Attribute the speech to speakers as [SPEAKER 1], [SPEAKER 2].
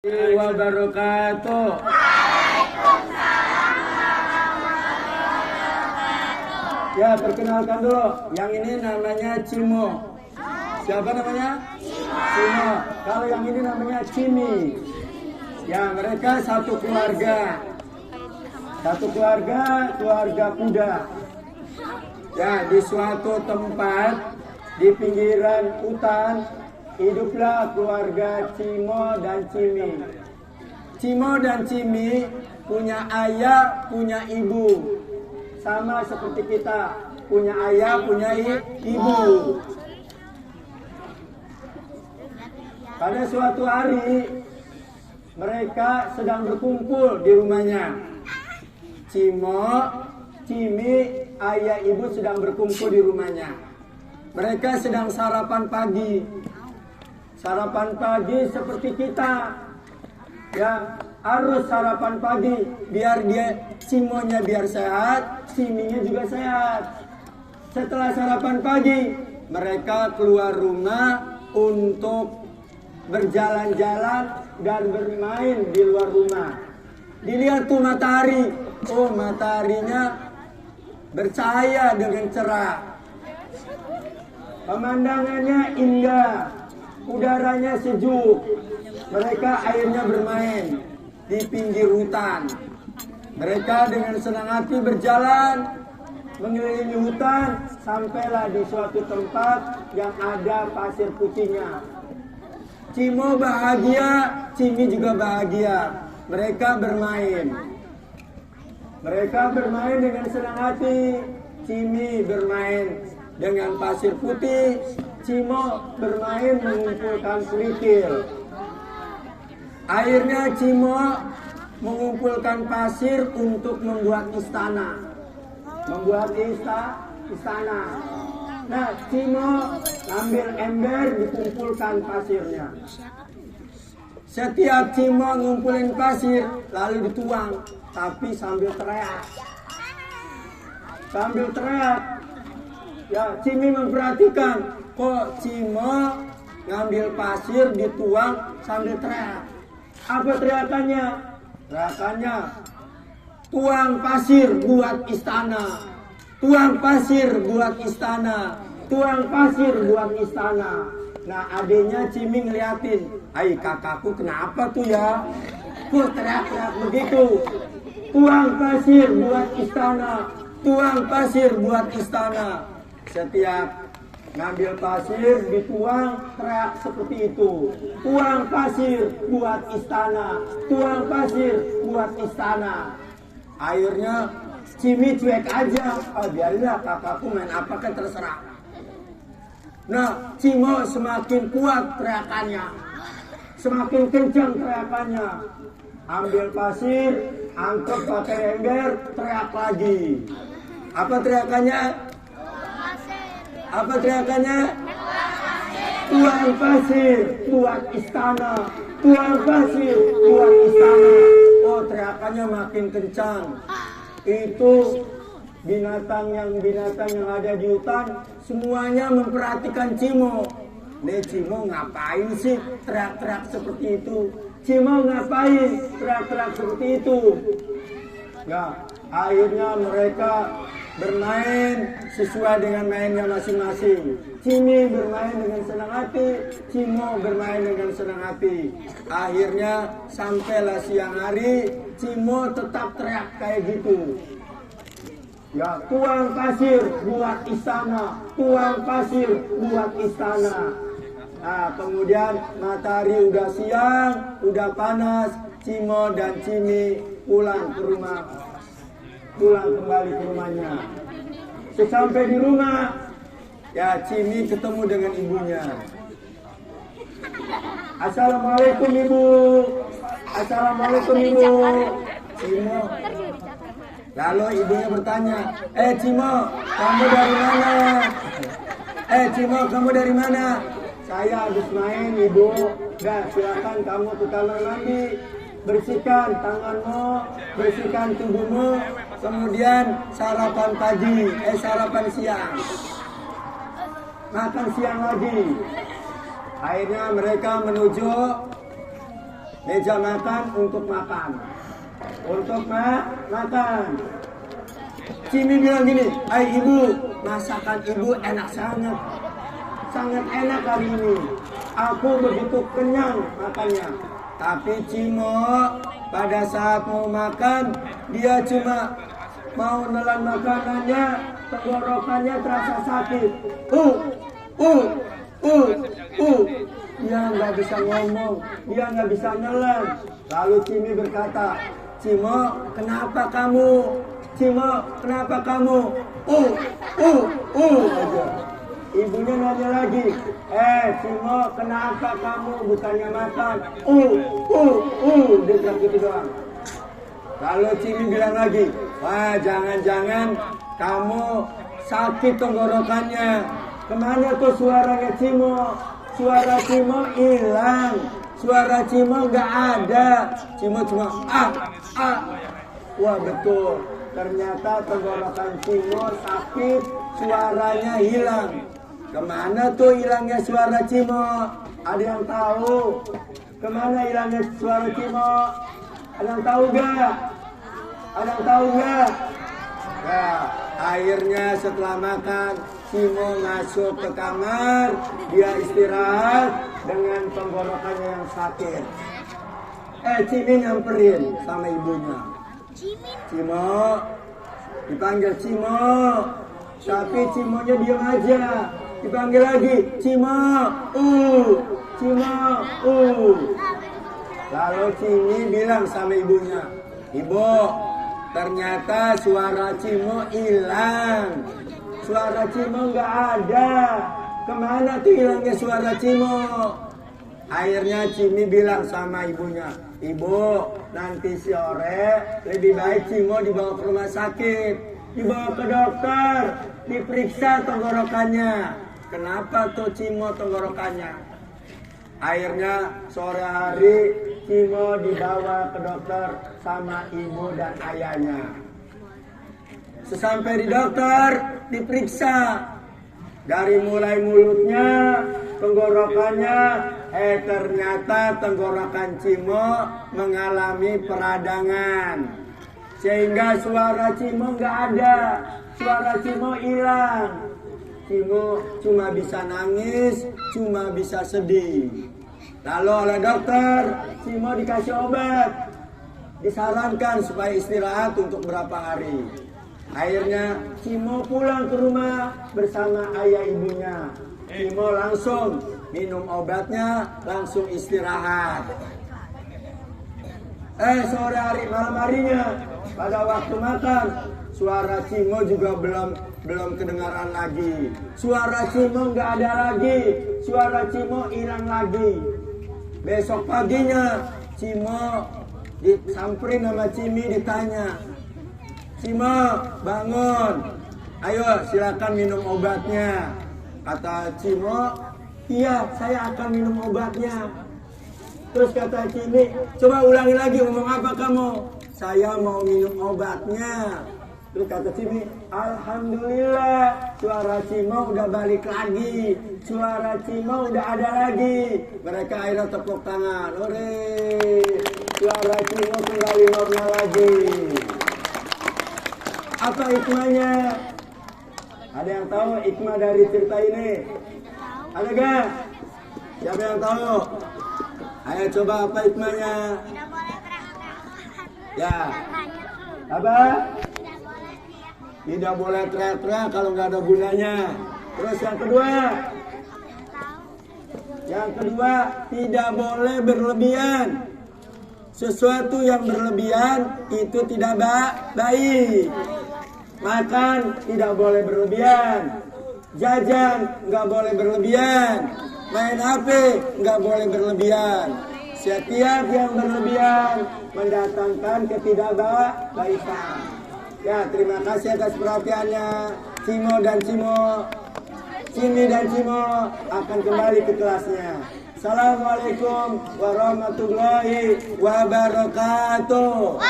[SPEAKER 1] Wabarakatuh. Ya, perkenalkan dulu. Yang ini namanya Cimo. Siapa namanya? Cimo. Kalau yang ini namanya Cimi. Ya, mereka satu keluarga. Satu keluarga, keluarga kuda. Ya, di suatu tempat di pinggiran hutan hiduplah keluarga Cimo dan Cimi. Cimo dan Cimi punya ayah, punya ibu. Sama seperti kita, punya ayah, punya ibu. Pada suatu hari, mereka sedang berkumpul di rumahnya. Cimo, Cimi, ayah, ibu sedang berkumpul di rumahnya. Mereka sedang sarapan pagi. Sarapan pagi seperti kita, ya harus sarapan pagi biar Cimonya biar sehat, Ciminya juga sehat. Setelah sarapan pagi, mereka keluar rumah untuk berjalan-jalan dan bermain di luar rumah. Dilihat tuh matahari, oh mataharinya bercahaya dengan cerah. Pemandangannya indah. Udaranya sejuk. Mereka akhirnya bermain di pinggir hutan. Mereka dengan senang hati berjalan mengelilingi hutan sampailah di suatu tempat yang ada pasir putihnya. Cimo bahagia, Cimi juga bahagia. Mereka bermain. Mereka bermain dengan senang hati. Cimi bermain dengan pasir putih. Cimo bermain mengumpulkan kerikil. Akhirnya Cimo mengumpulkan pasir untuk membuat istana. Membuat istana. Nah, Cimo ambil ember, dikumpulkan pasirnya. Setiap Cimo ngumpulin pasir, lalu dituang, tapi sambil teriak. Sambil teriak. Ya, Cimi memperhatikan, kok Cimo ngambil pasir dituang sambil teriak. Apa teriakannya? Teriakannya, tuang pasir buat istana. Tuang pasir buat istana. Tuang pasir buat istana. Nah, adiknya Cimi ngeliatin, hai kakakku kenapa tuh ya? Kok teriak-teriak begitu? Tuang pasir buat istana. Tuang pasir buat istana. Setiap ngambil pasir dituang teriak seperti itu. Tuang pasir buat istana. Tuang pasir buat istana. Akhirnya Cimi cuek aja. Biarinlah kakakku main apa kan terserah. Nah, Cimo semakin kuat teriakannya. Semakin kencang teriakannya. Ambil pasir, angkut pakai ember, teriak lagi. Apa teriakannya? Apa teriakannya? Tuang pasir buat istana. Tuang pasir buat istana. Oh, teriakannya makin kencang. Itu binatang yang ada di hutan semuanya memperhatikan Cimo. Nih Cimo ngapain sih teriak-teriak seperti itu? Cimo ngapain teriak-teriak seperti itu? Ya, akhirnya mereka bermain sesuai dengan mainnya masing-masing. Cimi bermain dengan senang hati, Cimo bermain dengan senang hati. Akhirnya sampailah siang hari, Cimo tetap teriak kayak gitu. Ya, tuang pasir buat istana, tuang pasir buat istana. Nah, kemudian matahari udah siang, udah panas, Cimo dan Cimi pulang ke rumah. Pulang kembali ke rumahnya. Sesampai di rumah, ya Cimi ketemu dengan ibunya. Assalamualaikum ibu. Assalamualaikum ibu. Cimo. Lalu ibunya bertanya, Cimo, kamu dari mana? Cimo, kamu dari mana? Saya habis main ibu. Dah silakan kamu ke kamar mandi. Bersihkan tanganmu, bersihkan tubuhmu, kemudian sarapan pagi, sarapan siang. Makan siang lagi. Akhirnya mereka menuju Meja makan untuk makan. Untuk makan. Cimi bilang gini, ibu, masakan ibu enak sangat. Sangat enak hari ini. Aku begitu kenyang makannya. Tapi Cimo pada saat mau makan, dia cuma mau nelan makanannya, tenggorokannya terasa sakit. Dia nggak bisa ngomong, dia nggak bisa nelan. Lalu Cimi berkata, Cimo, kenapa kamu? Cimo, kenapa kamu? Aja. Ibunya nanya lagi, Cimo, kenapa kamu bukannya makan? Dia bilang gitu doang. Lalu Cimi bilang lagi, wah jangan-jangan kamu sakit tenggorokannya. Kemana tuh suaranya Cimo? Suara Cimo hilang. Suara Cimo nggak ada. Cimo cuma Wah betul. Ternyata tenggorokan Cimo sakit, suaranya hilang. Kemana tuh hilangnya suara Cimo? Ada yang tahu? Kemana hilangnya suara Cimo? Ada yang tahu gak? Ada yang tahu gak? Ya, akhirnya setelah makan, Cimo masuk ke kamar, dia istirahat dengan tenggorokannya yang sakit. Cimi nyamperin sama ibunya. Cimo, dipanggil Cimo, tapi Cimonya diam aja. Dipanggil lagi, Cimo, Cimo, Lalu Cimi bilang sama ibunya, Ibu, ternyata suara Cimo hilang. Suara Cimo nggak ada. Kemana tuh hilangnya suara Cimo? Akhirnya Cimi bilang sama ibunya, Ibu, nanti sore lebih baik Cimo dibawa ke rumah sakit, dibawa ke dokter, diperiksa tenggorokannya. Kenapa tuh Cimo tenggorokannya? Akhirnya sore hari Cimo dibawa ke dokter sama ibu dan ayahnya. Sesampai di dokter, diperiksa. Dari mulai mulutnya, tenggorokannya, ternyata tenggorokan Cimo mengalami peradangan. Sehingga suara Cimo nggak ada, suara Cimo hilang. Cimo cuma bisa nangis, cuma bisa sedih. Lalu oleh dokter, Cimo dikasih obat. Disarankan supaya istirahat untuk berapa hari. Akhirnya Cimo pulang ke rumah bersama ayah ibunya. Cimo langsung minum obatnya, langsung istirahat. Sore hari malam harinya pada waktu makan, suara Cimo juga belum kedengaran lagi. Suara Cimo nggak ada lagi. Suara Cimo hilang lagi. Besok paginya Cimo disamperin sama Cimi, ditanya, Cimo bangun, ayo silakan minum obatnya. Kata Cimo, iya saya akan minum obatnya. Terus kata Cimi, coba ulangi lagi, ngomong apa kamu? Saya mau minum obatnya. Terus kata Cimi, alhamdulillah suara Cimo udah balik lagi. Suara Cimo udah ada lagi. Mereka akhirnya tepuk tangan. Hore, suara Cimo kembali normal lagi. Apa hikmahnya? Ada yang tahu hikmah dari cerita ini? Ada gak? Siapa yang tahu? Ayo coba apa hikmahnya? Ya. Apa? Tidak boleh teriak-teriak kalau nggak ada gunanya. Terus yang kedua? Yang kedua, tidak boleh berlebihan. Sesuatu yang berlebihan itu tidak baik. Makan tidak boleh berlebihan. Jajan nggak boleh berlebihan. Main HP nggak boleh berlebihan. Setiap yang berlebihan mendatangkan ketidakbaikan. Ya, terima kasih atas perhatiannya. Cimo dan Cimo, Cimi dan Cimo akan kembali ke kelasnya. Assalamualaikum warahmatullahi wabarakatuh.